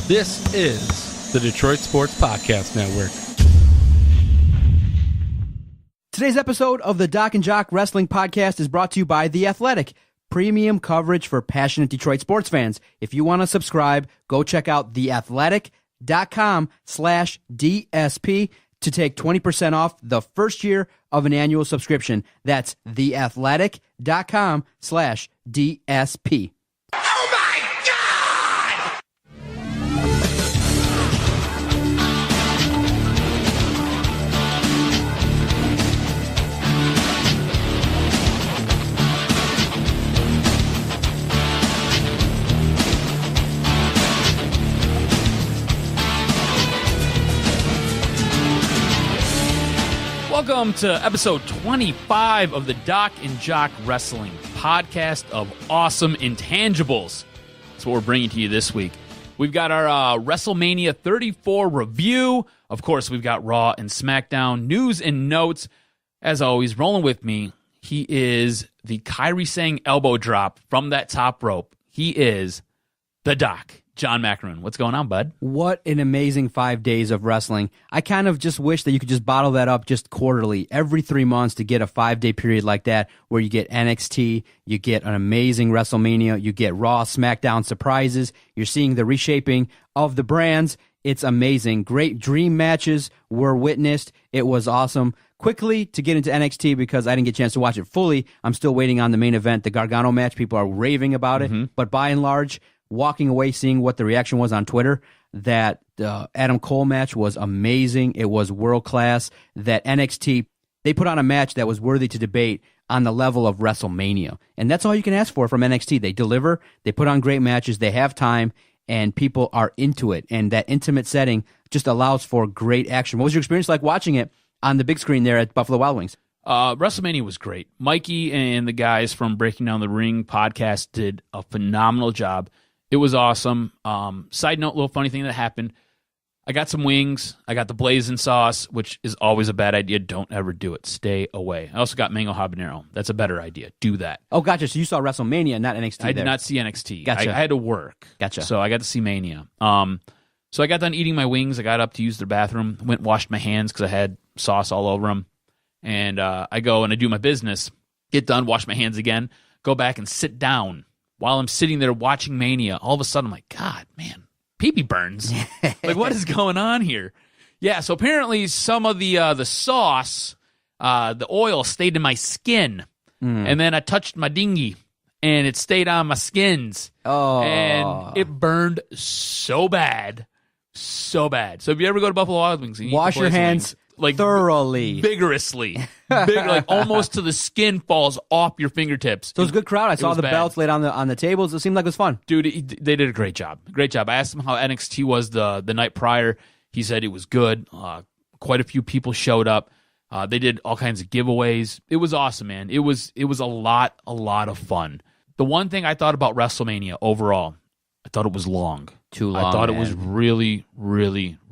This is the Detroit Sports Podcast Network. Today's episode of the Doc and Jock Wrestling Podcast is brought to you by The Athletic, premium coverage for passionate Detroit sports fans. If you want to subscribe, go check out theathletic.com/DSP to take 20% off the first year of an annual subscription. That's theathletic.com/DSP. Oh my God! Welcome to episode 25 of the Doc and Jock Wrestling Podcast of awesome intangibles. That's what we're bringing to you this week. We've got our WrestleMania 34 review. Of course, we've got Raw and SmackDown news and notes. As always, rolling with me, he is the Kairi Sane elbow drop from that top rope. He is the Doc. John Macaroon. What's going on, bud? What an amazing 5 days of wrestling. I kind of just wish that you could just bottle that up just quarterly, every 3 months, to get a 5-day period like that where you get NXT, you get an amazing WrestleMania, you get Raw, SmackDown surprises, you're seeing the reshaping of the brands. It's amazing. Great dream matches were witnessed. It was awesome. Quickly to get into NXT, because I didn't get a chance to watch it fully, I'm still waiting on the main event, the Gargano match. People are raving about it, but by and large, walking away, seeing what the reaction was on Twitter, that Adam Cole match was amazing. It was world-class. That NXT, they put on a match that was worthy to debate on the level of WrestleMania. And that's all you can ask for from NXT. They deliver, they put on great matches, they have time, and people are into it. And that intimate setting just allows for great action. What was your experience like watching it on the big screen there at Buffalo Wild Wings? WrestleMania was great. Mikey and the guys from Breaking Down the Ring podcast did a phenomenal job. It was awesome. Side note, little funny thing that happened. I got some wings. I got the blazing sauce, which is always a bad idea. Don't ever do it. Stay away. I also got mango habanero. That's a better idea. Do that. Oh, gotcha. So you saw WrestleMania, not NXT. I did not see NXT. Gotcha. I had to work. Gotcha. So I got to see Mania. So I got done eating my wings. I got up to use their bathroom. Went and washed my hands because I had sauce all over them. And I go and I do my business. Get done, wash my hands again. Go back and sit down. While I'm sitting there watching Mania, all of a sudden I'm like, God, man, pee-pee burns. Like, what is going on here? Yeah, so apparently some of the sauce, the oil stayed in my skin. And then I touched my dinghy, and it stayed on my skins. Oh. And it burned so bad. So bad. So if you ever go to Buffalo Wild Wings, and wash your hands like thoroughly, vigorously, like almost to the skin falls off your fingertips. So it was a good crowd. I saw the bad. belts laid on the tables. It seemed like it was fun. Dude, they did a great job. Great job. I asked him how NXT was the night prior. He said it was good. Quite a few people showed up. They did all kinds of giveaways. It was awesome, man. It was a lot of fun. The one thing I thought about WrestleMania overall, I thought it was long. Too long. I thought man. it was really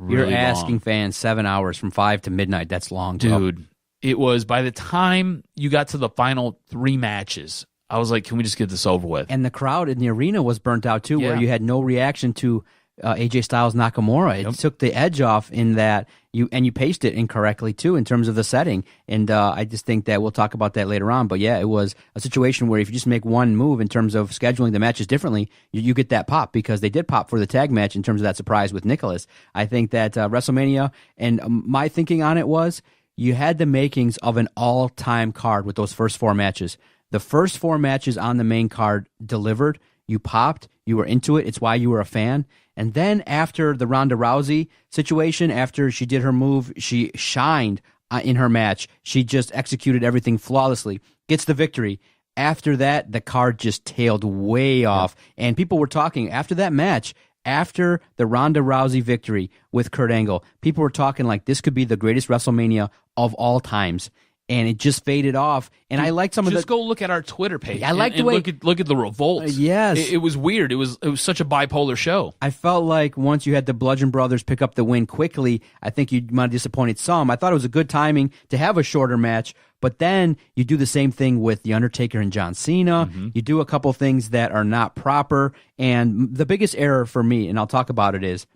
You're asking long. fans 7 hours from 5 to midnight. That's long, dude. It was, by the time you got to the final 3 matches, I was like, can we just get this over with? And the crowd in the arena was burnt out too, where you had no reaction to AJ Styles Nakamura. It took the edge off in that you paced it incorrectly too in terms of the setting. And I just think that we'll talk about that later on. But yeah, it was a situation where if you just make one move in terms of scheduling the matches differently, you get that pop, because they did pop for the tag match in terms of that surprise with Nicholas. I think that WrestleMania, and my thinking on it was, you had the makings of an all-time card with those first 4 matches. The first 4 matches on the main card delivered. You popped. You were into it. It's why you were a fan. And then after the Ronda Rousey situation, after she did her move, she shined in her match. She just executed everything flawlessly. Gets the victory. After that, the card just tailed way off. And people were talking after that match, after the Ronda Rousey victory with Kurt Angle, people were talking like this could be the greatest WrestleMania of all times. and it just faded off. And I liked some of the. Just go look at our Twitter page. I like the way look at the revolt. Yes, it was weird. It was such a bipolar show. I felt like once you had the Bludgeon Brothers pick up the win quickly, I think you might have disappointed some. I thought it was a good timing to have a shorter match, but then you do the same thing with The Undertaker and John Cena. You do a couple things that are not proper, and the biggest error for me, and I'll talk about it, is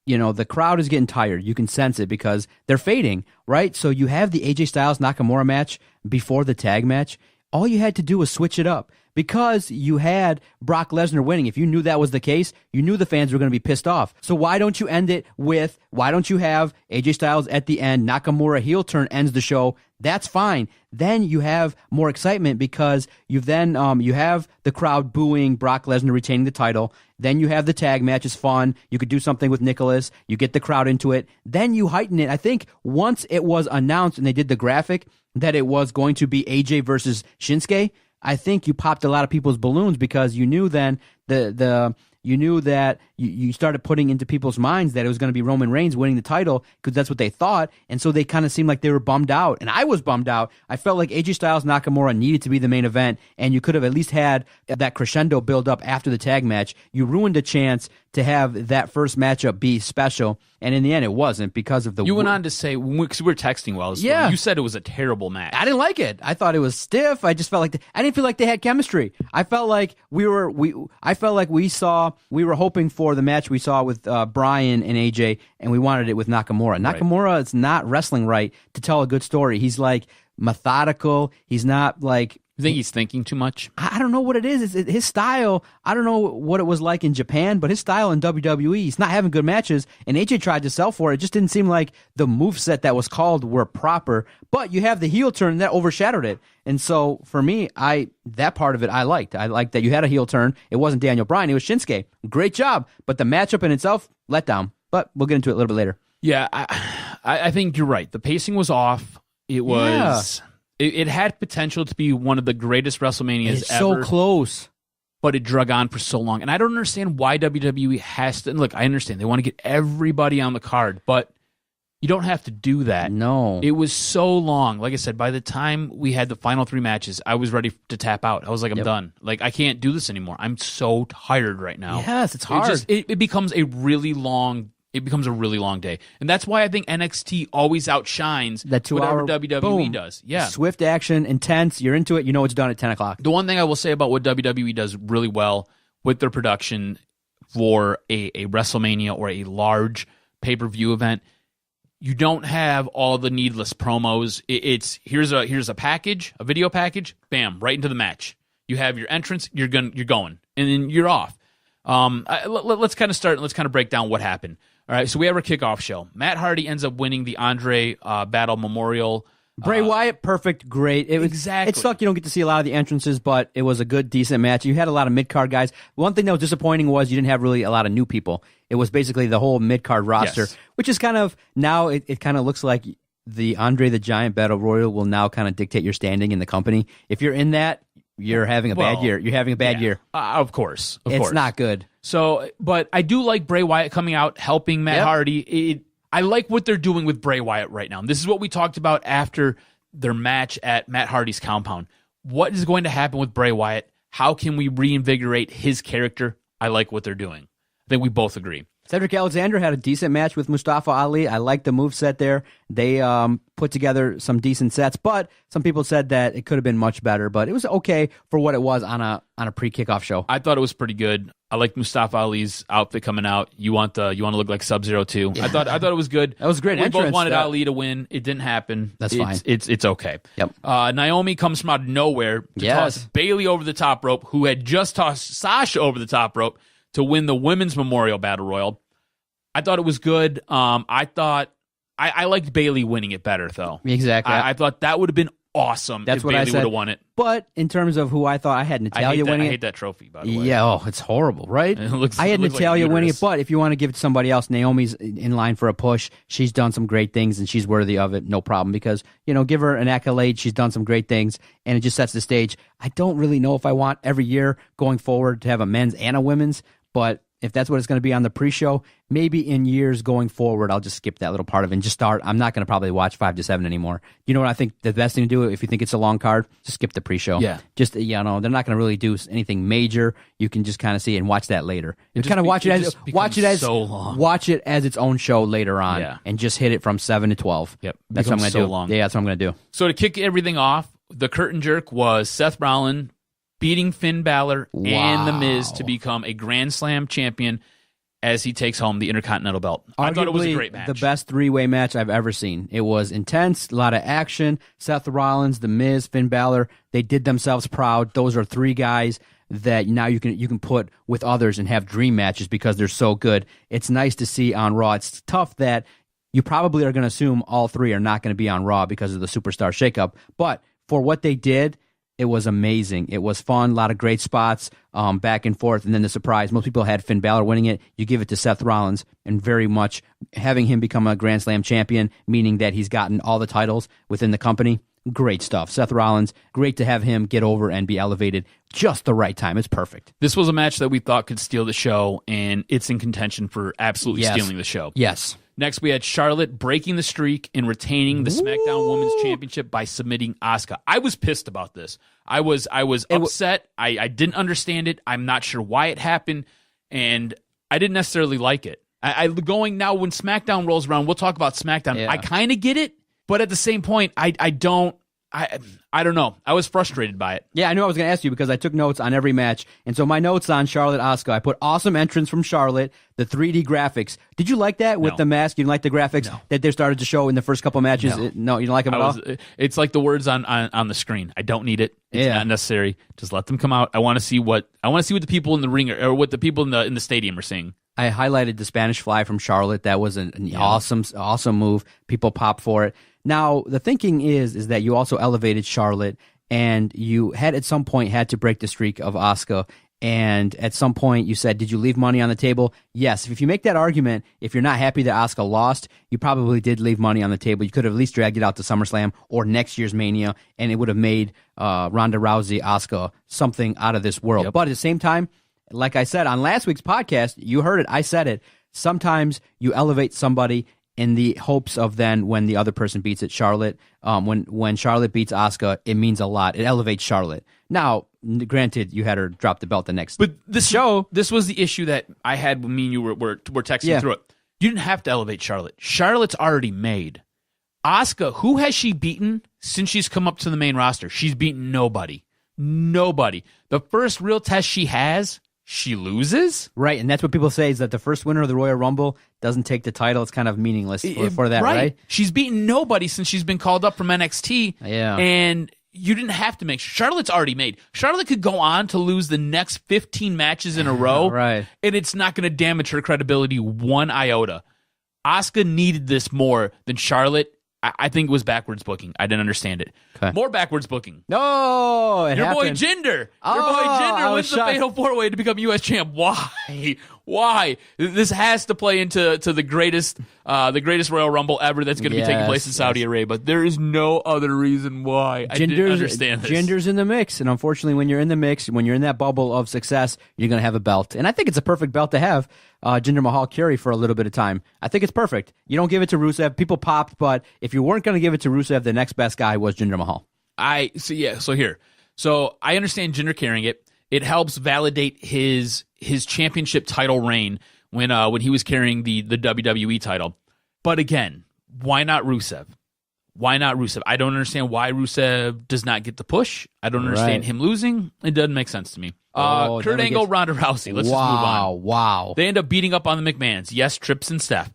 the crowd is getting tired. You can sense it because they're fading, right? So you have the AJ Styles Nakamura match before the tag match. All you had to do was switch it up because you had Brock Lesnar winning. If you knew that was the case, you knew the fans were going to be pissed off. So why don't you end it with, why don't you have AJ Styles at the end, Nakamura heel turn ends the show? That's fine. Then you have more excitement because you have the crowd booing Brock Lesnar retaining the title. Then you have the tag match is fun. You could do something with Nicholas. You get the crowd into it. Then you heighten it. I think once it was announced and they did the graphic that it was going to be AJ versus Shinsuke, I think you popped a lot of people's balloons because you knew then you knew that you started putting into people's minds that it was going to be Roman Reigns winning the title because that's what they thought. And so they kind of seemed like they were bummed out. And I was bummed out. I felt like AJ Styles Nakamura needed to be the main event, and you could have at least had that crescendo build up after the tag match. You ruined a chance to have that first matchup be special. And in the end, it wasn't because of the... You went on to say, because we were texting while you said it was a terrible match. I didn't like it. I thought it was stiff. I just felt like... I didn't feel like they had chemistry. I felt like we were hoping for the match we saw with Bryan and AJ, and we wanted it with Nakamura. Nakamura is not wrestling right to tell a good story. He's like methodical. He's not like... You think he's thinking too much? I don't know what it is. His style, I don't know what it was like in Japan, but his style in WWE, he's not having good matches, and AJ tried to sell for it. It just didn't seem like the moveset that was called were proper, but you have the heel turn that overshadowed it. And so, for me, that part of it I liked. I liked that you had a heel turn. It wasn't Daniel Bryan, it was Shinsuke. Great job, but the matchup in itself, let down. But we'll get into it a little bit later. Yeah, I think you're right. The pacing was off. It was... Yeah. It had potential to be one of the greatest WrestleManias ever. So close. But it drug on for so long. And I don't understand why WWE has to... Look, I understand. They want to get everybody on the card, but you don't have to do that. No. It was so long. Like I said, by the time we had the final 3 matches, I was ready to tap out. I was like, I'm done. Like, I can't do this anymore. I'm so tired right now. Yes, it's hard. It becomes a really long... It becomes a really long day. And that's why I think NXT always outshines that 2 whatever hour, WWE boom. does. Yeah. Swift action, intense, you're into it, you know it's done at 10 o'clock. The one thing I will say about what WWE does really well with their production for a WrestleMania or a large pay-per-view event, you don't have all the needless promos. It's here's a package, a video package, bam, right into the match. You have your entrance, you're going, and then you're off. Let's kind of start and let's kind of break down what happened. All right, so we have our kickoff show. Matt Hardy ends up winning the Andre Battle Memorial. Bray Wyatt, perfect, great. Exactly. It sucked you don't get to see a lot of the entrances, but it was a good, decent match. You had a lot of mid-card guys. One thing that was disappointing was you didn't have really a lot of new people. It was basically the whole mid-card roster, which is kind of, now it kind of looks like the Andre the Giant Battle Royal will now kind of dictate your standing in the company. If you're in that, you're having a bad year. You're having a bad year. Of course. It's not good. So, but I do like Bray Wyatt coming out, helping Matt Hardy. I like what they're doing with Bray Wyatt right now. And this is what we talked about after their match at Matt Hardy's compound. What is going to happen with Bray Wyatt? How can we reinvigorate his character? I like what they're doing. I think we both agree. Cedric Alexander had a decent match with Mustafa Ali. I like the moveset there. They put together some decent sets, but some people said that it could have been much better, but it was okay for what it was on a pre-kickoff show. I thought it was pretty good. I like Mustafa Ali's outfit coming out. You want to look like Sub-Zero too. Yeah. I thought it was good. That was great. We both wanted Ali to win. It didn't happen. That's fine. It's okay. Yep. Naomi comes from out of nowhere to toss Bayley over the top rope, who had just tossed Sasha over the top rope to win the Women's Memorial Battle Royal. I thought it was good. I liked Bayley winning it better, though. Exactly. I thought that would have been awesome if Bayley would have won it. But in terms of who I thought, I had Natalya winning it. I hate that trophy, by the way. Yeah, it's horrible, right? I had Natalya winning it, but if you want to give it to somebody else, Naomi's in line for a push. She's done some great things, and she's worthy of it, no problem. Because, give her an accolade. She's done some great things, and it just sets the stage. I don't really know if I want every year going forward to have a men's and a women's, but if that's what it's going to be on the pre-show, maybe in years going forward, I'll just skip that little part of it and just start. I'm not going to probably watch 5 to 7 anymore. You know what I think the best thing to do if you think it's a long card? Just skip the pre-show. Yeah. Just, they're not going to really do anything major. You can just kind of see and watch that later. You kind of watch it as its own show later on, and just hit it from 7 to 12. Yep. That's what I'm going to do. Long. Yeah, that's what I'm going to do. So to kick everything off, the curtain jerk was Seth Rollins beating Finn Balor and The Miz to become a Grand Slam champion as he takes home the Intercontinental belt. I thought it was a great match. The best three-way match I've ever seen. It was intense, a lot of action. Seth Rollins, The Miz, Finn Balor, they did themselves proud. Those are three guys that now you can put with others and have dream matches because they're so good. It's nice to see on Raw. It's tough that you probably are going to assume all three are not going to be on Raw because of the superstar shakeup. But for what they did, it was amazing. It was fun. A lot of great spots, back and forth. And then the surprise. Most people had Finn Balor winning it. You give it to Seth Rollins, and very much having him become a Grand Slam champion, meaning that he's gotten all the titles within the company. Great stuff. Seth Rollins, great to have him get over and be elevated just the right time. It's perfect. This was a match that we thought could steal the show, and it's in contention for absolutely stealing the show. Yes. Next, we had Charlotte breaking the streak and retaining the SmackDown Women's Championship by submitting Asuka. I was pissed about this. I was upset. I didn't understand it. I'm not sure why it happened, and I didn't necessarily like it. Going now, when SmackDown rolls around, we'll talk about SmackDown. Yeah. I kind of get it, but at the same point, I don't know. I was frustrated by it. Yeah, I knew I was going to ask you because I took notes on every match. And so my notes on Charlotte Asuka, I put awesome entrance from Charlotte, the 3D graphics. Did you like that with the mask? You didn't like the graphics that they started to show in the first couple matches? No, you didn't like them at all? It's like the words on the screen. I don't need it. It's not necessary. Just let them come out. I want to see what the people in the ring or what the people in the stadium are seeing. I highlighted the Spanish Fly from Charlotte. That was an awesome move. People pop for it. Now, the thinking is that you also elevated Charlotte, and you had at some point had to break the streak of Asuka. And at some point you said, did you leave money on the table? Yes. If you make that argument, if you're not happy that Asuka lost, you probably did leave money on the table. You could have at least dragged it out to SummerSlam or next year's Mania, and it would have made Ronda Rousey, Asuka something out of this world. But at the same time, like I said on last week's podcast, you heard it, I said it, sometimes you elevate somebody in the hopes of then when the other person beats it, Charlotte, when Charlotte beats Asuka, it means a lot. It elevates Charlotte. Now, granted, you had her drop the belt the next show. This was the issue that I had when me and you were texting through it. You didn't have to elevate Charlotte. Charlotte's already made. Asuka, who has she beaten since she's come up to the main roster? She's beaten nobody. Nobody. The first real test she has, she loses? Right, and that's what people say is that the first winner of the Royal Rumble doesn't take the title. It's kind of meaningless for that, right? She's beaten nobody since she's been called up from NXT. Yeah. And you didn't have to make Charlotte's already made. Charlotte could go on to lose the next 15 matches in a row, right? And it's not going to damage her credibility one iota. Asuka needed this more than Charlotte. I think it was backwards booking. I didn't understand it. Okay. More backwards booking. No, Your boy Jinder. Wins the Fatal 4-Way to become U.S. champ. Why? Why? This has to play into the greatest Royal Rumble ever that's going to be taking place in Saudi Arabia. There is no other reason why. I didn't understand this. Jinder's in the mix, and unfortunately, when you're in the mix, when you're in that bubble of success, you're going to have a belt. And I think it's a perfect belt to have Jinder Mahal carry for a little bit of time. I think it's perfect. You don't give it to Rusev. People popped, but if you weren't going to give it to Rusev, the next best guy was Jinder Mahal. So I understand Jinder carrying it. It helps validate his championship title reign when he was carrying the WWE title. But again, why not Rusev? Why not Rusev? I don't understand why Rusev does not get the push. I don't understand him losing. It doesn't make sense to me. Kurt Angle, Ronda Rousey. Let's just move on. Wow. They end up beating up on the McMahons. Yes, Trips and Steph.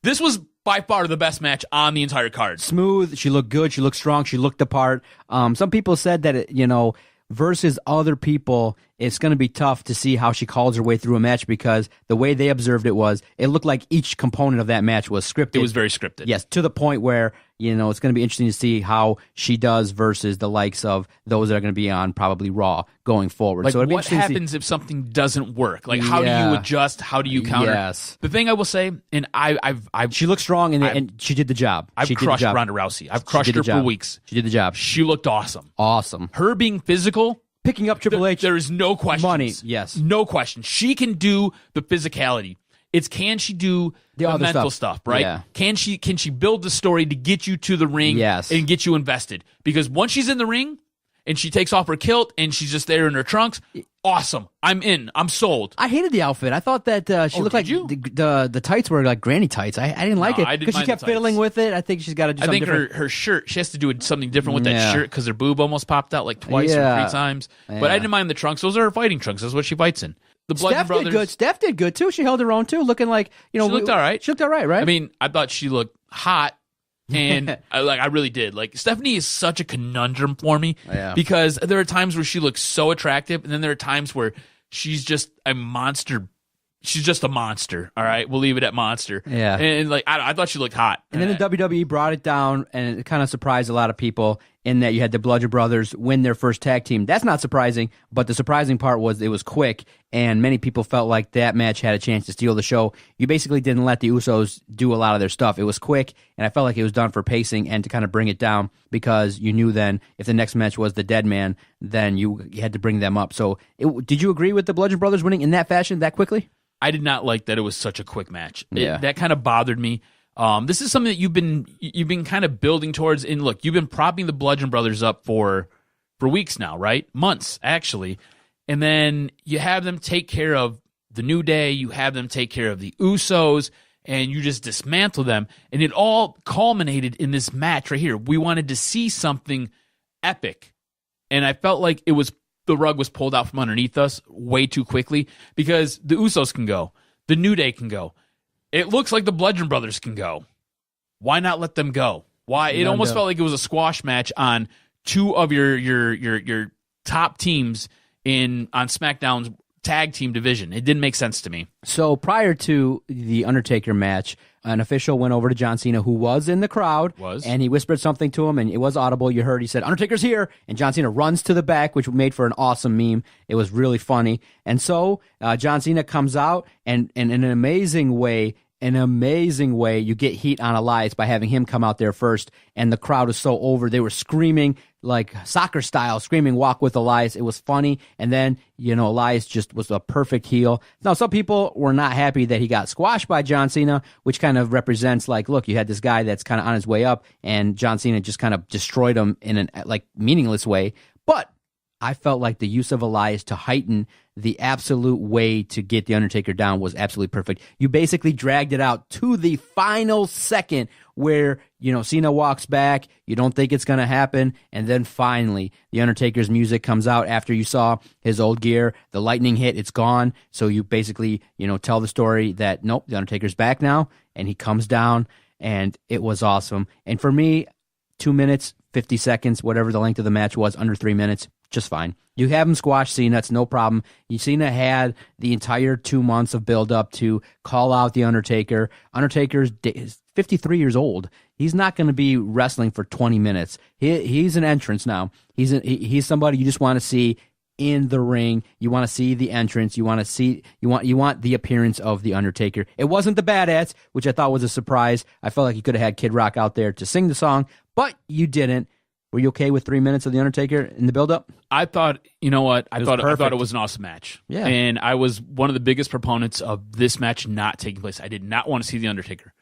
This was by far the best match on the entire card. Smooth. She looked good. She looked strong. She looked the part. Some people said that, versus other people, it's going to be tough to see how she calls her way through a match because the way they observed it looked like each component of that match was scripted. It was very scripted. Yes, to the point where, it's going to be interesting to see how she does versus the likes of those that are going to be on probably Raw going forward. Like, so what happens if something doesn't work? Like, how do you adjust? How do you counter? Yes. The thing I will say, and I've she looked strong and she did the job. I've crushed Ronda Rousey. I've crushed her for weeks. She did the job. She looked awesome. Awesome. Her being physical picking up Triple H. There is no question. Money, yes. No question. She can do the physicality. It's can she do the mental stuff, right? Yeah. Can she build the story to get you to the ring and get you invested? Because once she's in the ring and she takes off her kilt and she's just there in her trunks, awesome. I'm in. I'm sold. I hated the outfit. I thought that she looked like the tights were like granny tights. I didn't like it because she kept fiddling with it. I think she's got to do something different. her shirt, she has to do something different with that shirt because her boob almost popped out like twice or 3 times. But I didn't mind the trunks. Those are her fighting trunks. That's what she fights in. The Bludgeon Brothers did good. Steph did good too. She held her own too, looking like she looked all right. She looked all right, right? I mean, I thought she looked hot, and I really did. Like Stephanie is such a conundrum for me because there are times where she looks so attractive, and then there are times where she's just a monster. She's just a monster. All right, we'll leave it at monster. Yeah, and like I thought she looked hot. And then the WWE brought it down, and it kind of surprised a lot of people in that you had the Bludgeon Brothers win their first tag team. That's not surprising, but the surprising part was it was quick, and many people felt like that match had a chance to steal the show. You basically didn't let the Usos do a lot of their stuff. It was quick, and I felt like it was done for pacing and to kind of bring it down because you knew then if the next match was the Dead Man, then you had to bring them up. So did you agree with the Bludgeon Brothers winning in that fashion that quickly? I did not like that it was such a quick match. Yeah. That kind of bothered me. This is something that you've been kind of building towards. And look, you've been propping the Bludgeon Brothers up for weeks now, right? Months, actually. And then you have them take care of the New Day. You have them take care of the Usos, and you just dismantle them. And it all culminated in this match right here. We wanted to see something epic, and I felt like the rug was pulled out from underneath us way too quickly because the Usos can go. The New Day can go. It looks like the Bludgeon Brothers can go. Why not let them go? Why? It almost felt like it was a squash match on 2 of your top teams on SmackDown's tag team division. It didn't make sense to me. So prior to the Undertaker match, an official went over to John Cena, who was in the crowd, and he whispered something to him, and it was audible. You heard he said, "Undertaker's here," and John Cena runs to the back, which made for an awesome meme. It was really funny. And so John Cena comes out, and in an amazing way, you get heat on Elias by having him come out there first, and the crowd was so over. They were screaming like soccer style, screaming "Walk with Elias." It was funny, and then Elias just was a perfect heel. Now some people were not happy that he got squashed by John Cena, which kind of represents like, look, you had this guy that's kind of on his way up, and John Cena just kind of destroyed him in an like meaningless way. But I felt like the use of Elias to heighten the absolute way to get The Undertaker down was absolutely perfect. You basically dragged it out to the final second where, Cena walks back, you don't think it's going to happen, and then finally The Undertaker's music comes out after you saw his old gear, the lightning hit, it's gone. So you basically, tell the story that, nope, The Undertaker's back now, and he comes down, and it was awesome. And for me, 2 minutes, 50 seconds, whatever the length of the match was, under 3 minutes, just fine. You have him squash Cena, it's no problem. Cena had the entire 2 months of build-up to call out The Undertaker. Undertaker's 53 years old. He's not going to be wrestling for 20 minutes. He's an entrance now. He's somebody you just want to see in the ring. You want to see the entrance. You want the appearance of The Undertaker. It wasn't the Badass, which I thought was a surprise. I felt like you could have had Kid Rock out there to sing the song, but you didn't. Were you okay with 3 minutes of The Undertaker in the build-up? I thought, you know what? I thought it was an awesome match. Yeah. And I was one of the biggest proponents of this match not taking place. I did not want to see The Undertaker.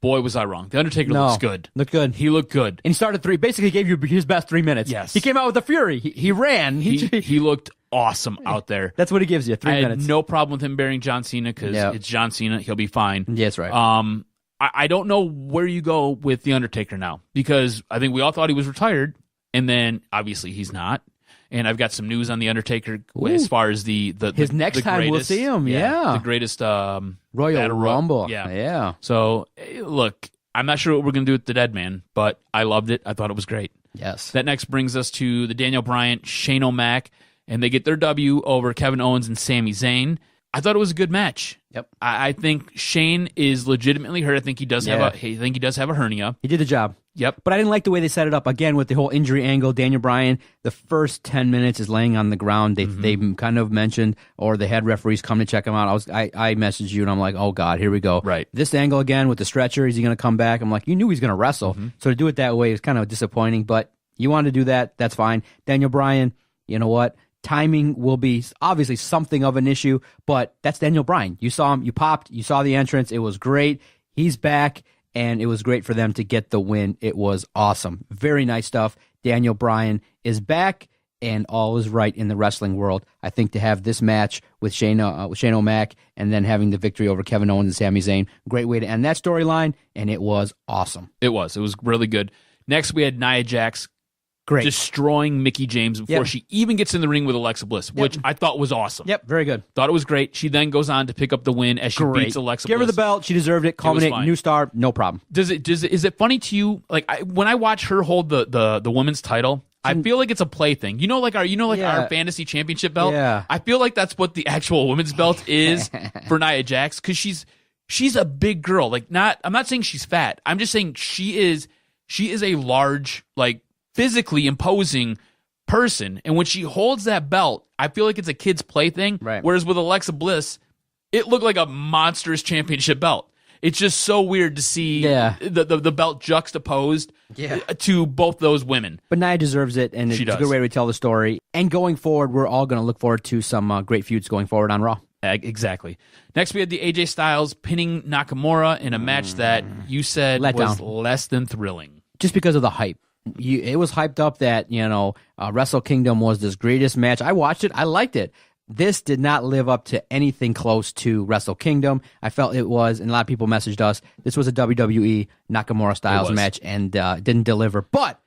Boy, was I wrong. The Undertaker looks good. Looked good. He looked good. And he started basically gave you his best 3 minutes. Yes. He came out with a fury. He ran. He looked awesome out there. That's what he gives you, 3 minutes. I had no problem with him burying John Cena because it's John Cena. He'll be fine. Yeah, that's right. I don't know where you go with The Undertaker now because I think we all thought he was retired. And then, obviously, he's not. And I've got some news on The Undertaker as far as his next time we'll see him, the greatest Royal Rumble. Yeah. So, look, I'm not sure what we're going to do with the Dead Man, but I loved it. I thought it was great. Yes. That next brings us to the Daniel Bryan, Shane O'Mac, and they get their W over Kevin Owens and Sami Zayn. I thought it was a good match. Yep. I think Shane is legitimately hurt. I think he does have a hernia. He did the job. Yep. But I didn't like the way they set it up. Again, with the whole injury angle, Daniel Bryan, the first 10 minutes is laying on the ground. They kind of mentioned, or they had referees come to check him out. I messaged you, and I'm like, oh, God, here we go. Right. This angle again with the stretcher, is he going to come back? I'm like, you knew he's going to wrestle. So to do it that way is kind of disappointing, but you wanted to do that, that's fine. Daniel Bryan, you know what? Timing will be obviously something of an issue, but that's Daniel Bryan. You saw him, you popped, you saw the entrance. It was great. He's back, and it was great for them to get the win. It was awesome. Very nice stuff. Daniel Bryan is back, and all is right in the wrestling world. I think to have this match with Shane O'Mac and then having the victory over Kevin Owens and Sami Zayn, great way to end that storyline, and it was awesome. It was really good. Next, we had Nia Jax destroying Mickie James before she even gets in the ring with Alexa Bliss, which I thought was awesome. Yep, very good. Thought it was great. She then goes on to pick up the win as she beats Alexa Bliss. Give her the belt. She deserved it. Culminate, new star, no problem. Is it funny to you? Like when I watch her hold the women's title, I feel like it's a play thing. You know, like our fantasy championship belt. Yeah. I feel like that's what the actual women's belt is for Nia Jax, because she's a big girl. Like I'm not saying she's fat. I'm just saying she is a large, like, physically imposing person, and when she holds that belt, I feel like it's a kid's plaything. Right. Whereas with Alexa Bliss, it looked like a monstrous championship belt. It's just so weird to see the belt juxtaposed to both those women. But Nia deserves it, and it's a good way to tell the story. And going forward, we're all going to look forward to some great feuds going forward on Raw. Exactly. Next, we had the AJ Styles pinning Nakamura in a match that you said was less than thrilling. Just because of the hype. It was hyped up that, Wrestle Kingdom was this greatest match. I watched it. I liked it. This did not live up to anything close to Wrestle Kingdom. I felt it was, and a lot of people messaged us, this was a WWE Nakamura Styles match and didn't deliver. But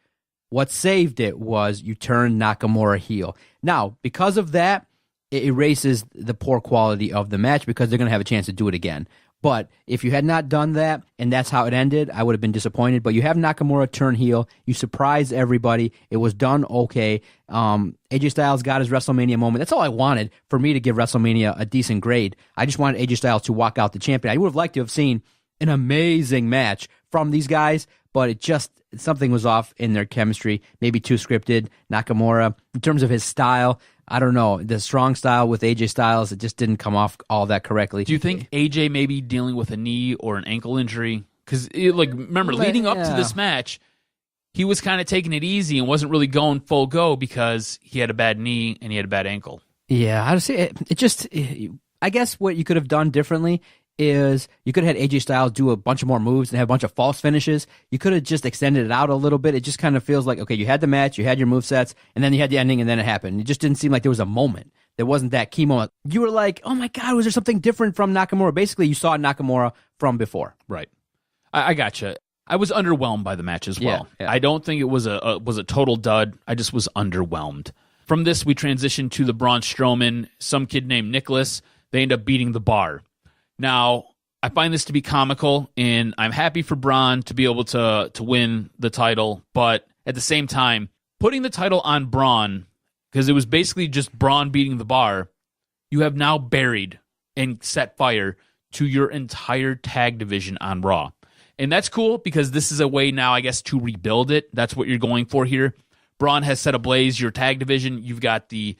what saved it was you turned Nakamura heel. Now, because of that, it erases the poor quality of the match because they're going to have a chance to do it again. But if you had not done that, and that's how it ended, I would have been disappointed. But you have Nakamura turn heel. You surprised everybody. It was done okay. AJ Styles got his WrestleMania moment. That's all I wanted for me to give WrestleMania a decent grade. I just wanted AJ Styles to walk out the champion. I would have liked to have seen an amazing match from these guys, but something was off in their chemistry, maybe too scripted. Nakamura, in terms of his style, I don't know, the strong style with AJ Styles, it just didn't come off all that correctly. Do you think AJ may be dealing with a knee or an ankle injury? Because, remember, leading up to this match, he was kind of taking it easy and wasn't really going full go because he had a bad knee and he had a bad ankle. Yeah, I would say I guess what you could have done differently is you could have had AJ Styles do a bunch of more moves and have a bunch of false finishes. You could have just extended it out a little bit. It just kind of feels like, okay, you had the match, you had your movesets, and then you had the ending, and then it happened. It just didn't seem like there was a moment. There wasn't that key moment. You were like, oh my God, was there something different from Nakamura? Basically, you saw Nakamura from before. Right. I gotcha. I was underwhelmed by the match as well. Yeah. I don't think it was a total dud. I just was underwhelmed. From this, we transitioned to the Braun Strowman, some kid named Nicholas. They end up beating the Bar. Now, I find this to be comical, and I'm happy for Braun to be able to win the title, but at the same time, putting the title on Braun, because it was basically just Braun beating the Bar, you have now buried and set fire to your entire tag division on Raw. And that's cool, because this is a way now, I guess, to rebuild it. That's what you're going for here. Braun has set ablaze your tag division. You've got the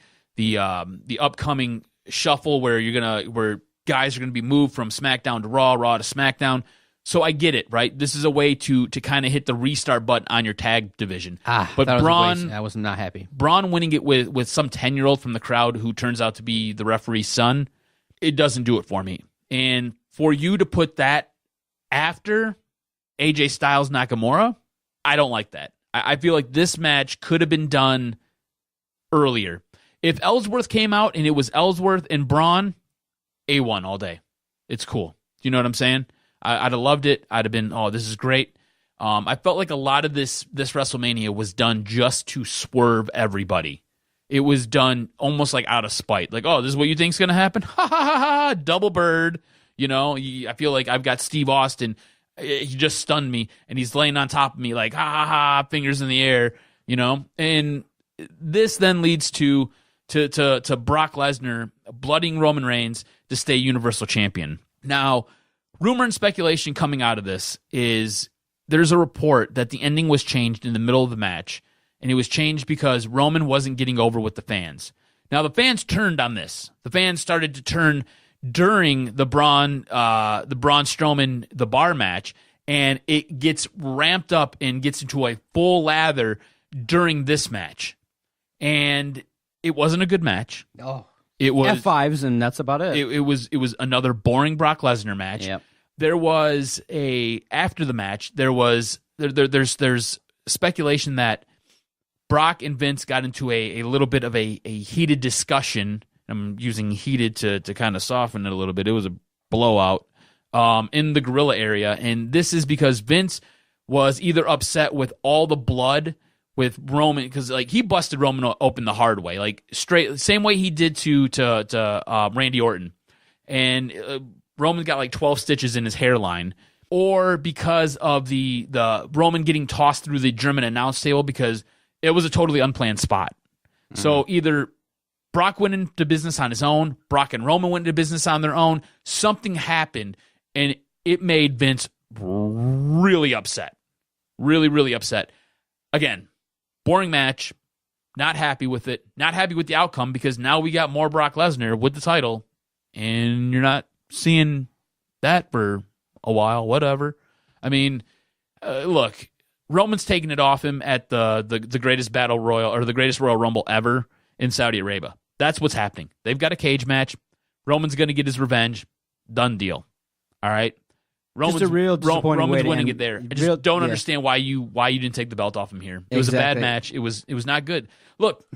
upcoming shuffle where guys are going to be moved from SmackDown to Raw, Raw to SmackDown. So I get it, right? This is a way to kind of hit the restart button on your tag division. But Braun, I was not happy. Braun winning it with some 10-year-old from the crowd who turns out to be the referee's son, it doesn't do it for me. And for you to put that after AJ Styles Nakamura, I don't like that. I feel like this match could have been done earlier. If Ellsworth came out and it was Ellsworth and Braun, A1 all day. It's cool. Do you know what I'm saying? I'd have loved it. I'd have been, oh, this is great. I felt like a lot of this WrestleMania was done just to swerve everybody. It was done almost like out of spite. Like, oh, this is what you think's going to happen? Ha, ha, ha, ha, double bird. I feel like I've got Steve Austin. He just stunned me, and he's laying on top of me like, ha, ha, ha, fingers in the air, And this then leads to Brock Lesnar blooding Roman Reigns to stay Universal Champion. Now, rumor and speculation coming out of this is there's a report that the ending was changed in the middle of the match, and it was changed because Roman wasn't getting over with the fans. Now, the fans turned on this. The fans started to turn during the Braun Strowman, the Bar match, and it gets ramped up and gets into a full lather during this match. And It wasn't a good match. Oh, It was F5s, and that's about it. It was another boring Brock Lesnar match. Yep. There was after the match. There's speculation that Brock and Vince got into a little bit of a heated discussion. I'm using heated to kind of soften it a little bit. It was a blowout in the gorilla area, and this is because Vince was either upset with all the blood with Roman, because like he busted Roman open the hard way, like straight same way he did to Randy Orton, and Roman got like 12 stitches in his hairline, or because of the Roman getting tossed through the German announce table because it was a totally unplanned spot. So either Brock went into business on his own, Brock and Roman went into business on their own, something happened, and it made Vince really upset. Really, really upset. Again, boring match, not happy with it, not happy with the outcome, because now we got more Brock Lesnar with the title, and you're not seeing that for a while, whatever. I mean, look, Roman's taking it off him at the greatest battle royal, or the greatest Royal Rumble ever in Saudi Arabia. That's what's happening. They've got a cage match. Roman's going to get his revenge. Done deal. All right? Just a real disappointing way Roman's to winning end. it there. I just don't understand why you didn't take the belt off him here. It was a bad match. It was not good. Look,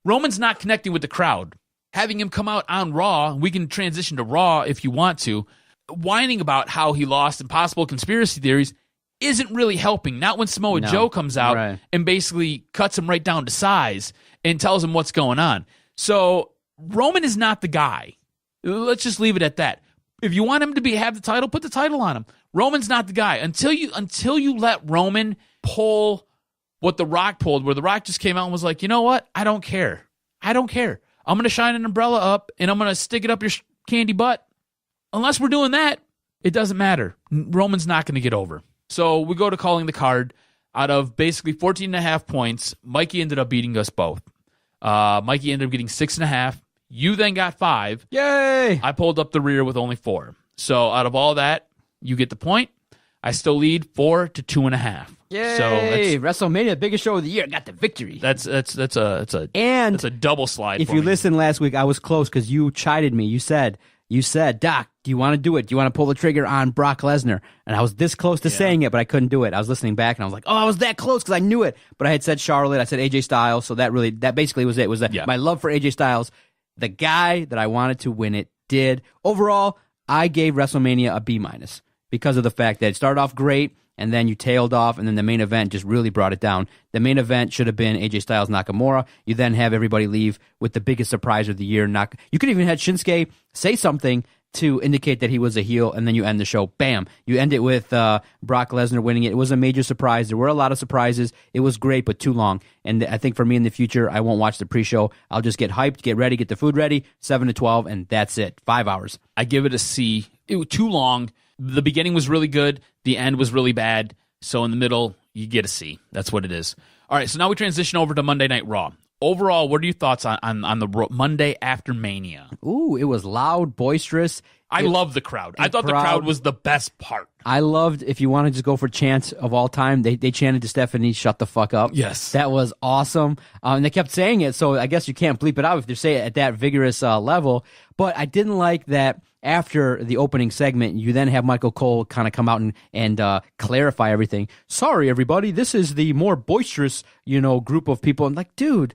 Roman's not connecting with the crowd. Having him come out on Raw, we can transition to Raw if you want to, whining about how he lost and possible conspiracy theories isn't really helping. Not when Samoa Joe comes out and basically cuts him right down to size and tells him what's going on. So Roman is not the guy. Let's just leave it at that. If you want him to have the title, put the title on him. Roman's not the guy. Until you let Roman pull what The Rock pulled, where The Rock just came out and was like, you know what? I don't care. I'm going to shine an umbrella up, and I'm going to stick it up your candy butt. Unless we're doing that, it doesn't matter. Roman's not going to get over. So we go to calling the card. Out of basically 14.5 points, Mikey ended up beating us both. Mikey ended up getting 6.5. You then got 5. Yay! I pulled up the rear with only 4. So out of all that, you get the point. I still lead 4 to 2.5. Yay! So WrestleMania, biggest show of the year, got the victory. That's a double slide. If you listened last week, I was close because you chided me. You said, Doc, do you want to do it? Do you want to pull the trigger on Brock Lesnar? And I was this close to saying it, but I couldn't do it. I was listening back, and I was like, oh, I was that close because I knew it. But I had said Charlotte. I said AJ Styles. So that basically was it. Was that my love for AJ Styles, the guy that I wanted to win it, did. Overall, I gave WrestleMania a B- because of the fact that it started off great, and then you tailed off, and then the main event just really brought it down. The main event should have been AJ Styles Nakamura. You then have everybody leave with the biggest surprise of the year. You could even have Shinsuke say something to indicate that he was a heel, and then you end the show. Bam! You end it with Brock Lesnar winning it. It was a major surprise. There were a lot of surprises. It was great, but too long. And I think for me in the future, I won't watch the pre-show. I'll just get hyped, get ready, get the food ready, 7 to 12, and that's it. 5 hours. I give it a C. It was too long. The beginning was really good. The end was really bad. So in the middle, you get a C. That's what it is. All right, so now we transition over to Monday Night Raw. Overall, what are your thoughts on the Monday after Mania? Ooh, it was loud, boisterous. I love the crowd. I thought the crowd was the best part. I loved, if you want to just go for chants of all time, they chanted to Stephanie, shut the fuck up. Yes. That was awesome. And they kept saying it, so I guess you can't bleep it out if they say it at that vigorous level. But I didn't like that after the opening segment, you then have Michael Cole kind of come out and clarify everything. Sorry, everybody, this is the more boisterous, group of people. And like, dude,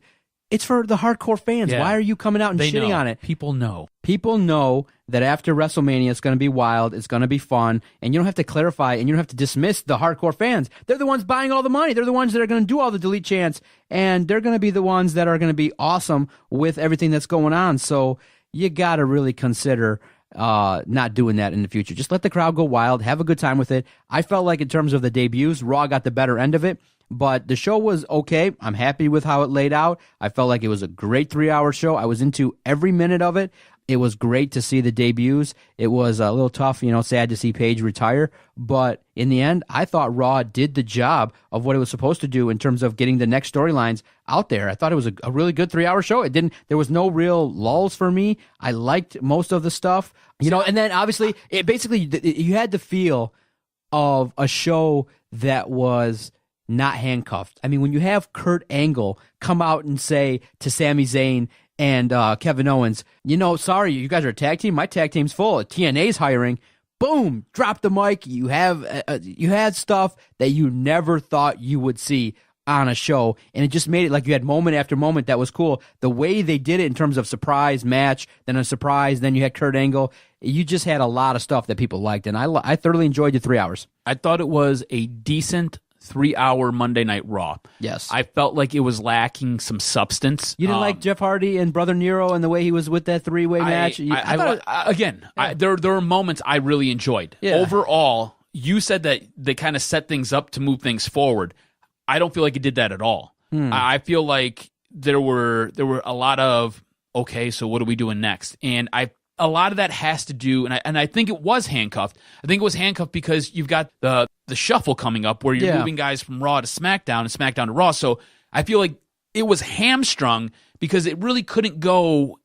it's for the hardcore fans. Yeah. Why are you coming out and shitting on it? People know. People know that after WrestleMania, it's going to be wild, it's going to be fun, and you don't have to clarify, and you don't have to dismiss the hardcore fans. They're the ones buying all the money. They're the ones that are going to do all the delete chants, and they're going to be the ones that are going to be awesome with everything that's going on. So you got to really consider not doing that in the future. Just let the crowd go wild, have a good time with it. I felt like in terms of the debuts, Raw got the better end of it, but the show was okay. I'm happy with how it laid out. I felt like it was a great 3-hour show. I was into every minute of it. It was great to see the debuts. It was a little tough, sad to see Paige retire. But in the end, I thought Raw did the job of what it was supposed to do in terms of getting the next storylines out there. I thought it was a really good 3-hour show. There was no real lulls for me. I liked most of the stuff, and then obviously you had the feel of a show that was not handcuffed. I mean, when you have Kurt Angle come out and say to Sami Zayn, and Kevin Owens, sorry, you guys are a tag team. My tag team's full. TNA's hiring. Boom, drop the mic. You had stuff that you never thought you would see on a show, and it just made it like you had moment after moment that was cool. The way they did it in terms of surprise match, then a surprise, then you had Kurt Angle. You just had a lot of stuff that people liked, and I thoroughly enjoyed the 3 hours. I thought it was a decent 3-hour Monday Night Raw. Yes. I felt like it was lacking some substance. You didn't like Jeff Hardy and Brother Nero and the way he was with that three-way match? There were moments I really enjoyed. Yeah. Overall, you said that they kind of set things up to move things forward. I don't feel like it did that at all. I feel like there were a lot of, okay, so what are we doing next? And a lot of that has to do, and I think it was handcuffed. I think it was handcuffed because you've got the shuffle coming up where you're moving guys from Raw to SmackDown and SmackDown to Raw. So I feel like it was hamstrung because it really couldn't go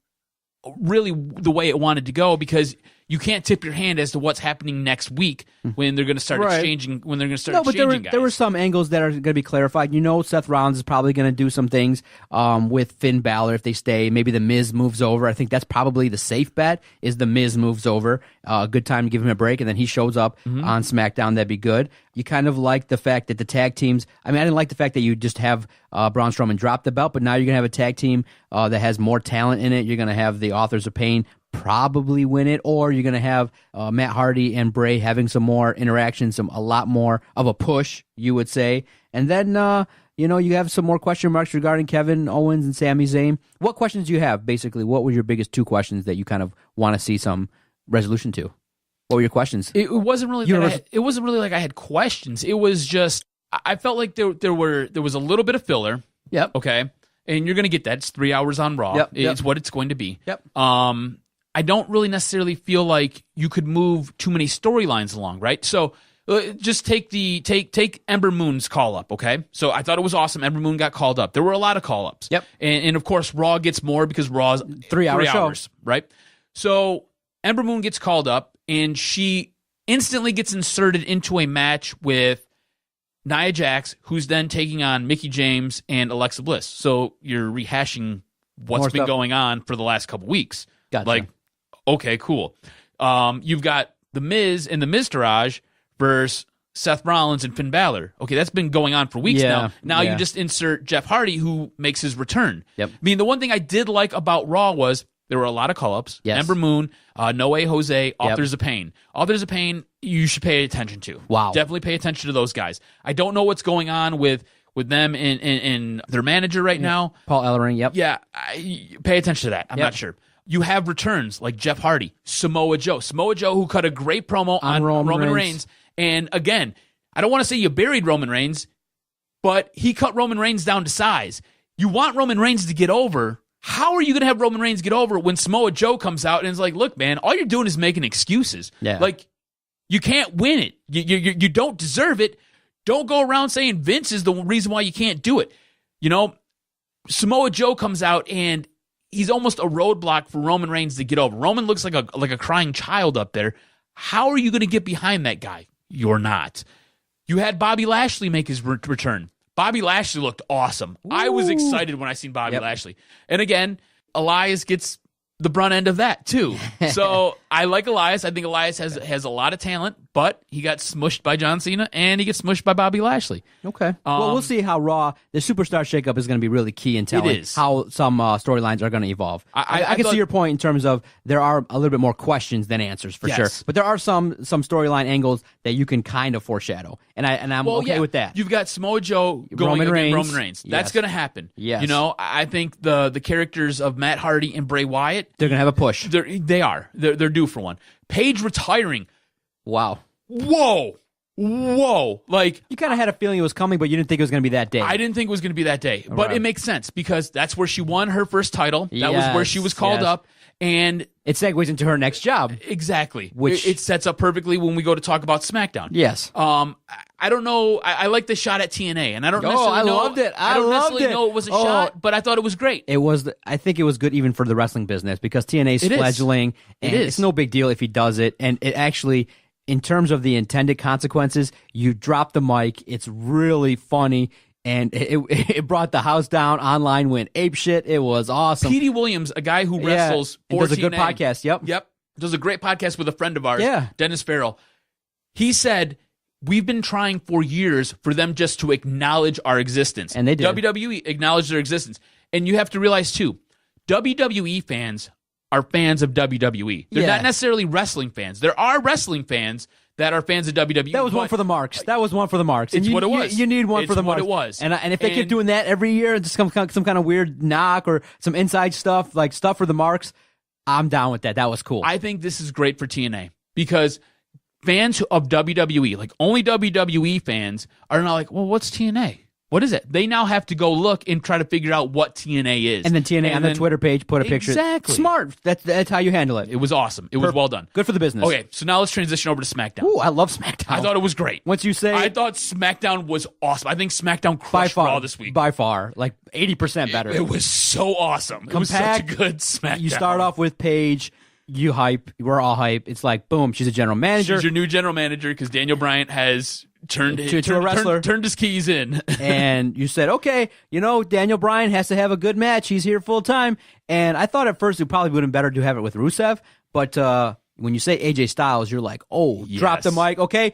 really the way it wanted to go, because you can't tip your hand as to what's happening next week when they're going to start exchanging. When they're going to start exchanging guys. There were some angles that are going to be clarified. Seth Rollins is probably going to do some things with Finn Balor if they stay. Maybe the Miz moves over. I think that's probably the safe bet. Is the Miz moves over? A good time to give him a break, and then he shows up on SmackDown. That'd be good. You kind of like the fact that the tag teams. I mean, I didn't like the fact that you just have Braun Strowman drop the belt, but now you're going to have a tag team that has more talent in it. You're going to have the Authors of Pain probably win it, or you're going to have Matt Hardy and Bray having some more interaction, a lot more of a push, you would say. And then, you have some more question marks regarding Kevin Owens and Sami Zayn. What questions do you have, basically? What were your biggest 2 questions that you kind of want to see some resolution to? What were your questions? It wasn't really it wasn't really like I had questions. It was just, I felt like there was a little bit of filler. Yep. Okay. And you're going to get that. It's 3 hours on Raw. Yep. It's what it's going to be. Yep. I don't really necessarily feel like you could move too many storylines along, right? So just take Ember Moon's call up, okay? So I thought it was awesome. Ember Moon got called up. There were a lot of call ups. Yep. And of course, Raw gets more because Raw's 3 hours, show. Right? So Ember Moon gets called up, and she instantly gets inserted into a match with Nia Jax, who's then taking on Mickie James and Alexa Bliss. So you're rehashing what's been going on for the last couple weeks. Gotcha. Like, okay, cool. You've got The Miz and the Miztourage versus Seth Rollins and Finn Balor. Okay, that's been going on for weeks now. Now you just insert Jeff Hardy, who makes his return. Yep. I mean, the one thing I did like about Raw was there were a lot of call-ups. Yes. Ember Moon, No Way Jose, Authors of Pain. Authors of Pain, you should pay attention to. Wow. Definitely pay attention to those guys. I don't know what's going on with them and their manager right now. Paul Ellering, yep. Yeah, pay attention to that. I'm not sure. You have returns like Jeff Hardy, Samoa Joe, who cut a great promo on Roman Reigns. And again, I don't want to say you buried Roman Reigns, but he cut Roman Reigns down to size. You want Roman Reigns to get over. How are you going to have Roman Reigns get over when Samoa Joe comes out and is like, look, man, all you're doing is making excuses. Yeah. Like, you can't win it. You don't deserve it. Don't go around saying Vince is the reason why you can't do it. Samoa Joe comes out and he's almost a roadblock for Roman Reigns to get over. Roman looks like a crying child up there. How are you going to get behind that guy? You're not. You had Bobby Lashley make his return. Bobby Lashley looked awesome. Ooh. I was excited when I seen Bobby Lashley. And again, Elias gets the brunt end of that too. So I like Elias. I think Elias has a lot of talent, but he got smushed by John Cena and he gets smushed by Bobby Lashley. Okay. Well, we'll see how Raw, the superstar shakeup is going to be really key in telling how some storylines are going to evolve. I can see your point in terms of there are a little bit more questions than answers for sure. But there are some storyline angles that you can kind of foreshadow. And I'm okay with that. You've got Samoa Joe going against Roman Reigns. That's going to happen. Yes. I think the characters of Matt Hardy and Bray Wyatt, they're going to have a push. They are. They're due for one. Paige retiring. Wow. Whoa. Like, you kind of had a feeling it was coming, but you didn't think it was going to be that day. I didn't think it was going to be that day. But it makes sense because that's where she won her first title. That was where she was called up. And it segues into her next job. Exactly. Which it sets up perfectly when we go to talk about SmackDown. Yes. I don't know. I like the shot at TNA, and I don't necessarily I know. loved it. I don't necessarily know it was a shot, but I thought it was great. It was. I think it was good even for the wrestling business because TNA's fledgling, and it's no big deal if he does it. And it actually, in terms of the intended consequences, you drop the mic. It's really funny. and it brought the house down. Online went ape shit. It was awesome. Petey Williams, a guy who wrestles for does a good TNA. podcast. Yep. Does a great podcast with a friend of ours, Yeah. Dennis Farrell. He said, we've been trying for years for them just to acknowledge our existence. And they did. WWE acknowledged their existence. And you have to realize, too, WWE fans are fans of WWE. They're not necessarily wrestling fans. There are wrestling fans that are fans of WWE. That was one for the marks. That was one for the marks. It's what it was. You need one for the It's what marks. it was. And if they keep doing that every year, just some kind of weird knock or some inside stuff, like stuff for the marks, I'm down with that. That was cool. I think this is great for TNA because fans of WWE, like only WWE fans, are now like, well, what's TNA? What is it? They now have to go look and try to figure out what TNA is. And then TNA on the Twitter page put a picture. Exactly. Smart. That's how you handle it. It was awesome. It was well done. Good for the business. Okay, so now let's transition over to SmackDown. Ooh, I love SmackDown. I thought it was great. Once you say, I thought SmackDown was awesome. I think SmackDown by crushed far Raw this week. By far, like 80% better. It was so awesome. It was Compact. such a good SmackDown. You start off with Paige. You hype. We're all hype. It's like, boom, she's a general manager. She's your new general manager because Daniel Bryan has turned to a wrestler. Turned his keys in. And you said, okay, Daniel Bryan has to have a good match. He's here full time. And I thought at first it probably would have been better to have it with Rusev. But when you say AJ Styles, you're like, oh, drop the mic. Okay,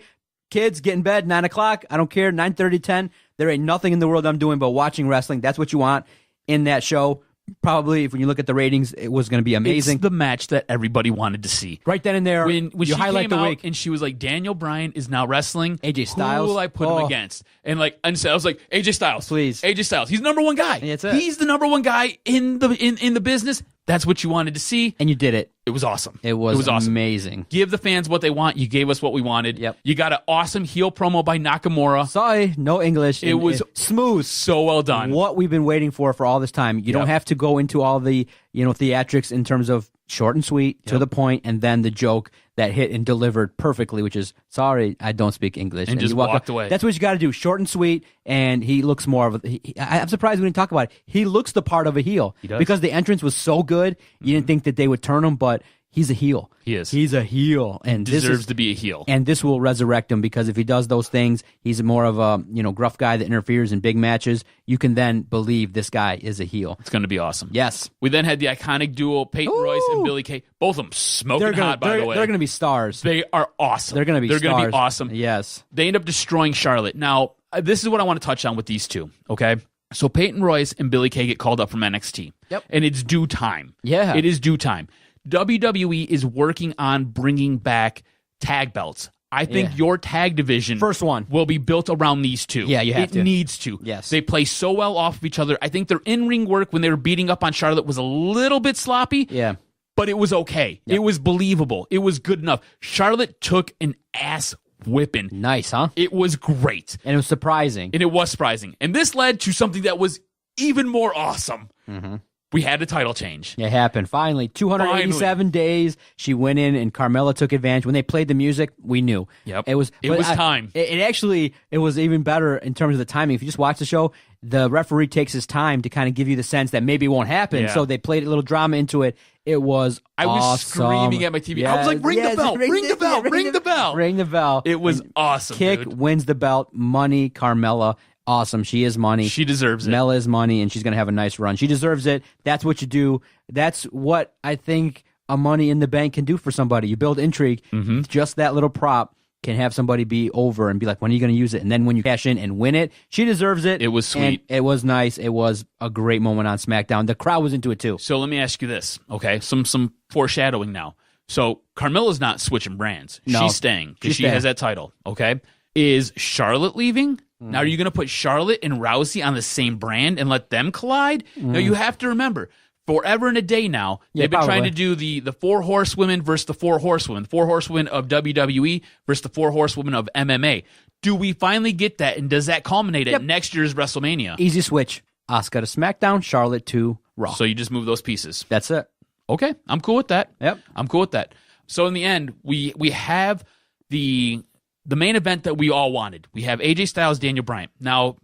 kids, get in bed, 9 o'clock. I don't care, 9:30, 10. There ain't nothing in the world I'm doing but watching wrestling. That's what you want in that show. Probably, if when you look at the ratings, it was going to be amazing. It's the match that everybody wanted to see. Right then and there, When you she highlight came the out week. and she was like, Daniel Bryan is now wrestling. AJ Styles. Who will I put him against? And so I was like, AJ Styles. Please. AJ Styles. He's the number one guy. That's it. He's the number one guy in the business. That's what you wanted to see. And you did it. It was awesome. It was awesome. amazing. Give the fans what they want. You gave us what we wanted. Yep. You got an awesome heel promo by Nakamura. Sorry, no English. It was smooth. So well done. What we've been waiting for all this time. You don't have to go into all the theatrics in terms of short and sweet, to the point, and then the joke that hit and delivered perfectly, which is, sorry, I don't speak English. And just you walk walked away. That's what you got to do. Short and sweet, and he looks more of I'm surprised we didn't talk about it. He looks the part of a heel. He does. Because the entrance was so good, you didn't think that they would turn him, but he's a heel. He is. He's a heel. And Deserves to be a heel. And this will resurrect him because if he does those things, he's more of a gruff guy that interferes in big matches. You can then believe this guy is a heel. It's going to be awesome. Yes. We then had the iconic duo, Peyton Royce and Billy Kay. Both of them smoking hot, by the way. They're going to be stars. They are awesome. They're going to be They're stars. going to be awesome. Yes. They end up destroying Charlotte. Now, this is what I want to touch on with these two, okay? So Peyton Royce and Billy Kay get called up from NXT. Yep. And it's due time. Yeah. It is due time. WWE is working on bringing back tag belts. I think your tag division First one. will be built around these two. Yeah, you have to. It needs to. Yes. They play so well off of each other. I think their in-ring work when they were beating up on Charlotte was a little bit sloppy. Yeah. But it was okay. It was believable. It was good enough. Charlotte took an ass whipping. Nice, huh? It was great. And it was surprising. And it was surprising. And this led to something that was even more awesome. Mm-hmm. We had a title change. It happened. Finally. 287 days. She went in and Carmella took advantage. When they played the music, we knew. Yep. It was time. It was even better in terms of the timing. If you just watch the show, the referee takes his time to kind of give you the sense that maybe it won't happen. Yeah. So they played a little drama into it. It was I was awesome. screaming at my TV. I was like, ring the bell, ring the bell, ring the bell. Ring the bell. It was And awesome, Kick dude. wins the belt. Money, Carmella. Awesome. She is money. She deserves it. Mela is money, and she's going to have a nice run. She deserves it. That's what you do. That's what I think a Money in the Bank can do for somebody. You build intrigue. Mm-hmm. Just that little prop can have somebody be over and be like, when are you going to use it? And then when you cash in and win it, she deserves it. It was sweet. And it was nice. It was a great moment on SmackDown. The crowd was into it too. So let me ask you this, okay? Some foreshadowing now. So Carmella's not switching brands. No. She's staying because She's she staying. has that title, okay? Is Charlotte leaving? Now, are you going to put Charlotte and Rousey on the same brand and let them collide? No, you have to remember, forever and a day now, they've been trying to do the four horsewomen versus the four horsewomen, the four horsewomen of WWE versus the four horsewomen of MMA. Do we finally get that, and does that culminate at next year's WrestleMania? Easy switch. Asuka to SmackDown, Charlotte to Raw. So you just move those pieces. That's it. Okay, I'm cool with that. Yep. I'm cool with that. So in the end, we have the main event that we all wanted. We have AJ Styles, Daniel Bryan. Now,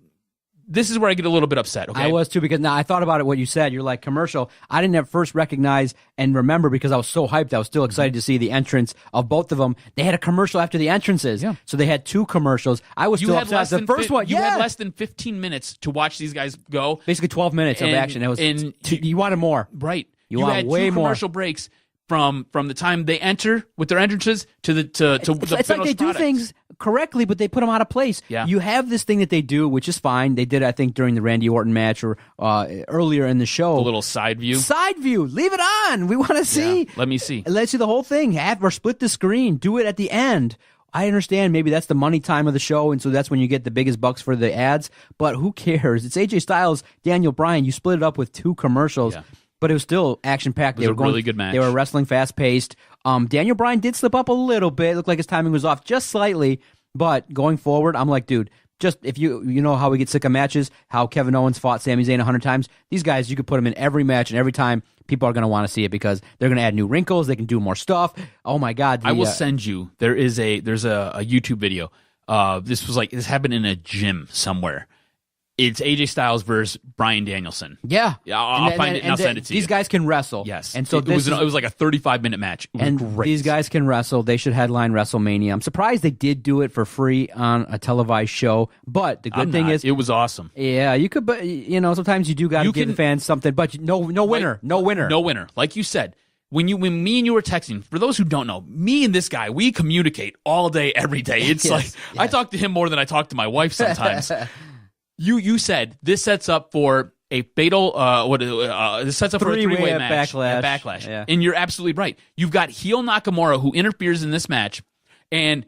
this is where I get a little bit upset. Okay, I was too, because now I thought about it. What you said, you're like commercial. I didn't at first recognize and remember because I was so hyped. I was still excited to see the entrance of both of them. They had a commercial after the entrances, so they had 2 commercials. I was still upset. The first one, you had less than 15 minutes to watch these guys go. Basically 12 minutes of action. It was you wanted more, right? You had way 2 more commercial breaks from the time they enter with their entrances to the it's like they do things correctly, but they put them out of place. Yeah. You have this thing that they do, which is fine. They did, I think, during the Randy Orton match or earlier in the show. A little side view. Side view. Leave it on. We want to see. Yeah. Let me see. Let's see the whole thing. Or split the screen. Do it at the end. I understand maybe that's the money time of the show, and so that's when you get the biggest bucks for the ads, but who cares? It's AJ Styles, Daniel Bryan. You split it up with 2 commercials. Yeah. But it was still action-packed. It was a really good match. They were wrestling fast-paced. Daniel Bryan did slip up a little bit. It looked like his timing was off just slightly. But going forward, I'm like, dude, just if you know how we get sick of matches, how Kevin Owens fought Sami Zayn 100 times, these guys, you could put them in every match, and every time people are going to want to see it because they're going to add new wrinkles. They can do more stuff. Oh, my God. I will send you. There's a YouTube video. This happened in a gym somewhere. It's AJ Styles versus Bryan Danielson. Yeah. I'll find it and I'll send it to you. These guys can wrestle. Yes. And so it was like a 35-minute match. It was and great. These guys can wrestle. They should headline WrestleMania. I'm surprised they did do it for free on a televised show. But the good thing is, it was awesome. Yeah, you could, but sometimes you do got to give the fans something. But no winner, no winner, no winner. Like you said, when me and you were texting, for those who don't know, me and this guy, we communicate all day, every day. It's I talk to him more than I talk to my wife sometimes. You said this sets up for a fatal this sets up for a 3-way match at Backlash. Yeah. And you're absolutely right. You've got heel Nakamura who interferes in this match, and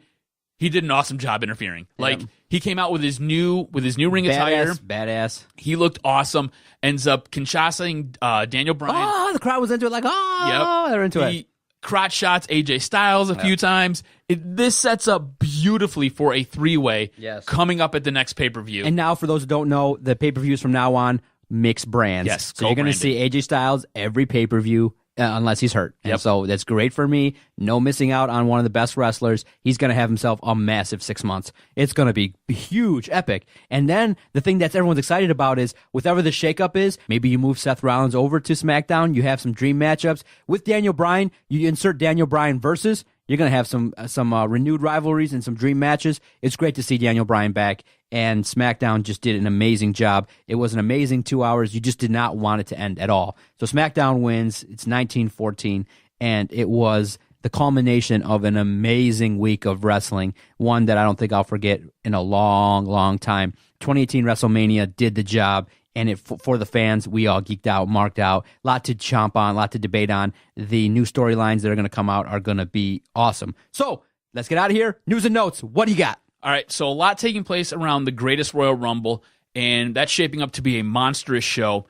he did an awesome job interfering. Like he came out with his new ring attire. Badass. He looked awesome. Ends up Kinshasaing Daniel Bryan. Oh, the crowd was into it they're into it. Crotch shots AJ Styles a few times. This sets up beautifully for a 3-way coming up at the next pay-per-view. And now, for those who don't know, the pay-per-views from now on, mixed brands. Yes, so you're going to see AJ Styles every pay-per-view unless he's hurt. And so that's great for me. No missing out on one of the best wrestlers. He's going to have himself a massive 6 months. It's going to be huge, epic. And then the thing that everyone's excited about is, whatever the shakeup is, maybe you move Seth Rollins over to SmackDown. You have some dream matchups. With Daniel Bryan, you insert Daniel Bryan versus. You're going to have some renewed rivalries and some dream matches. It's great to see Daniel Bryan back, and SmackDown just did an amazing job. It was an amazing 2 hours. You just did not want it to end at all. So SmackDown wins. It's 19-14, and it was the culmination of an amazing week of wrestling, one that I don't think I'll forget in a long, long time. 2018 WrestleMania did the job. And for the fans, we all geeked out, marked out. A lot to chomp on, a lot to debate on. The new storylines that are going to come out are going to be awesome. So let's get out of here. News and notes. What do you got? All right, so a lot taking place around the Greatest Royal Rumble, and that's shaping up to be a monstrous show.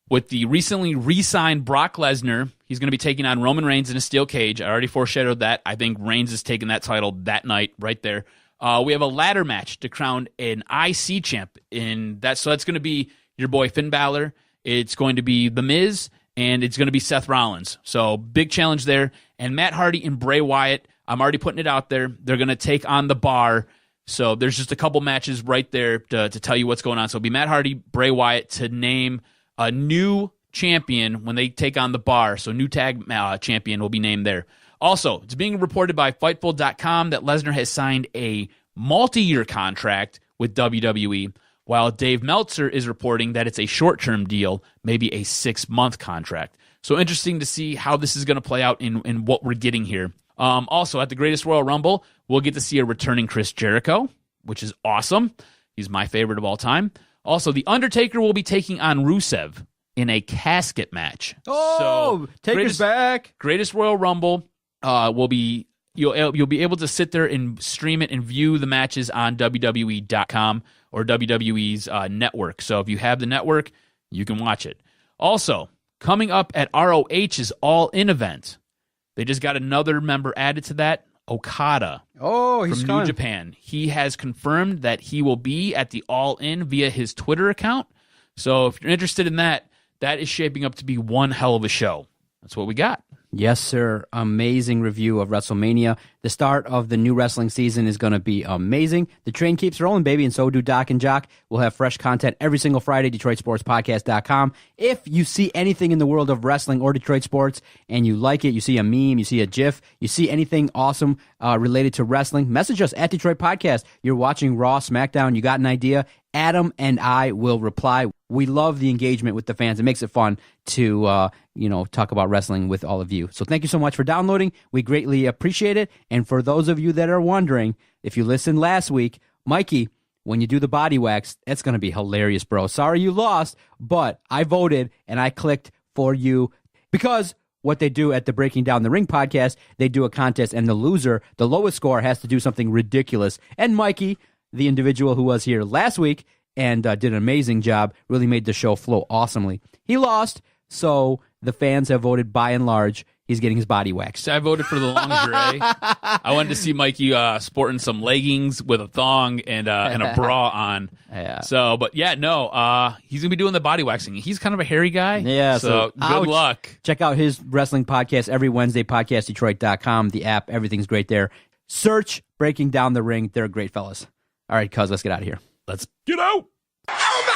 With the recently re-signed Brock Lesnar, he's going to be taking on Roman Reigns in a steel cage. I already foreshadowed that. I think Reigns is taking that title that night right there. We have a ladder match to crown an IC champ, so that's going to be your boy Finn Balor. It's going to be The Miz, and it's going to be Seth Rollins. So big challenge there. And Matt Hardy and Bray Wyatt, I'm already putting it out there. They're going to take on The Bar. So there's just a couple matches right there to tell you what's going on. So it'll be Matt Hardy, Bray Wyatt to name a new champion when they take on The Bar. So new tag champion will be named there. Also, it's being reported by Fightful.com that Lesnar has signed a multi-year contract with WWE, while Dave Meltzer is reporting that it's a short-term deal, maybe a 6-month contract. So interesting to see how this is going to play out in what we're getting here. Also, at the Greatest Royal Rumble, we'll get to see a returning Chris Jericho, which is awesome. He's my favorite of all time. Also, The Undertaker will be taking on Rusev in a casket match. Oh, so, Taker's back. Greatest Royal Rumble will be... You'll be able to sit there and stream it and view the matches on WWE.com or WWE's network. So if you have the network, you can watch it. Also, coming up at ROH's All-In event, they just got another member added to that, Okada. Oh, he's from coming. New Japan. He has confirmed that he will be at the All-In via his Twitter account. So if you're interested in that, that is shaping up to be one hell of a show. That's what we got. Yes, sir. Amazing review of WrestleMania. The start of the new wrestling season is going to be amazing. The train keeps rolling, baby, and so do Doc and Jock. We'll have fresh content every single Friday, DetroitSportsPodcast.com. If you see anything in the world of wrestling or Detroit sports and you like it, you see a meme, you see a GIF, you see anything awesome related to wrestling, message us at Detroit Podcast. You're watching Raw, SmackDown, you got an idea, Adam and I will reply. We love the engagement with the fans. It makes it fun to, talk about wrestling with all of you. So thank you so much for downloading. We greatly appreciate it. And for those of you that are wondering, if you listened last week, Mikey, when you do the body wax, it's going to be hilarious, bro. Sorry you lost, but I voted and I clicked for you because what they do at the Breaking Down the Ring podcast, they do a contest and the loser, the lowest score, has to do something ridiculous. And Mikey, the individual who was here last week and did an amazing job, really made the show flow awesomely. He lost, so the fans have voted by and large. He's getting his body waxed. So I voted for the lingerie. I wanted to see Mikey sporting some leggings with a thong and a bra on. Yeah. So, but yeah, no, he's gonna be doing the body waxing. He's kind of a hairy guy. Yeah. So good luck. Check out his wrestling podcast every Wednesday, podcastdetroit.com. The app, everything's great there. Search Breaking Down the Ring. They're great fellas. All right, cuz, let's get out of here. Let's get out. Oh my